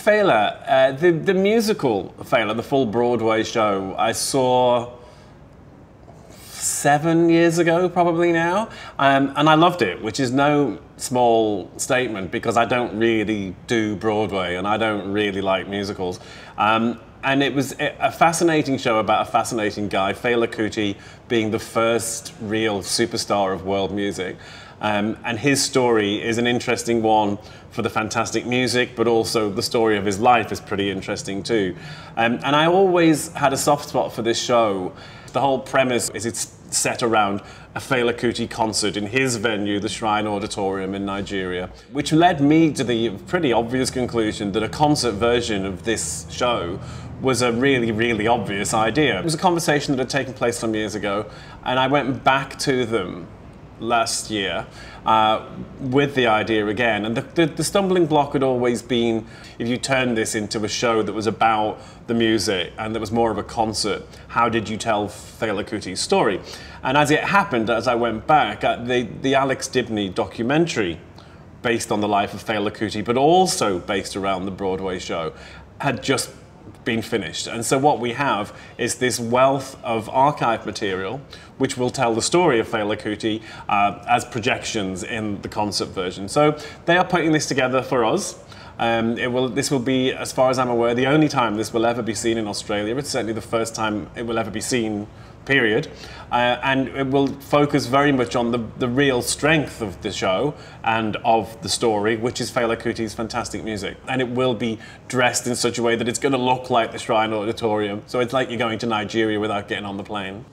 Fela, the musical Fela, the full Broadway show, I saw 7 years ago, probably now, and I loved it, which is no small statement because I don't really do Broadway and I don't really like musicals. And it was a fascinating show about a fascinating guy, Fela Kuti, being the first real superstar of world music. And his story is an interesting one for the fantastic music, but also the story of his life is pretty interesting too. And I always had a soft spot for this show. The whole premise is it's set around a Fela Kuti concert in his venue, the Shrine Auditorium in Nigeria, which led me to the pretty obvious conclusion that a concert version of this show was a really, really obvious idea. It was a conversation that had taken place some years ago, and I went back to them last year with the idea again. And the stumbling block had always been, if you turned this into a show that was about the music and that was more of a concert, how did you tell Fela Kuti's story? And as it happened, as I went back, the Alex Dibney documentary, based on the life of Fela Kuti, but also based around the Broadway show, had just been finished. And so what we have is this wealth of archive material which will tell the story of Fela Kuti as projections in the concert version. So they are putting this together for us. This will be, as far as I'm aware, the only time this will ever be seen in Australia. It's certainly the first time it will ever be seen, period. And it will focus very much on the real strength of the show and of the story, which is Fela Kuti's fantastic music. And it will be dressed in such a way that it's going to look like the Shrine Auditorium. So it's like you're going to Nigeria without getting on the plane.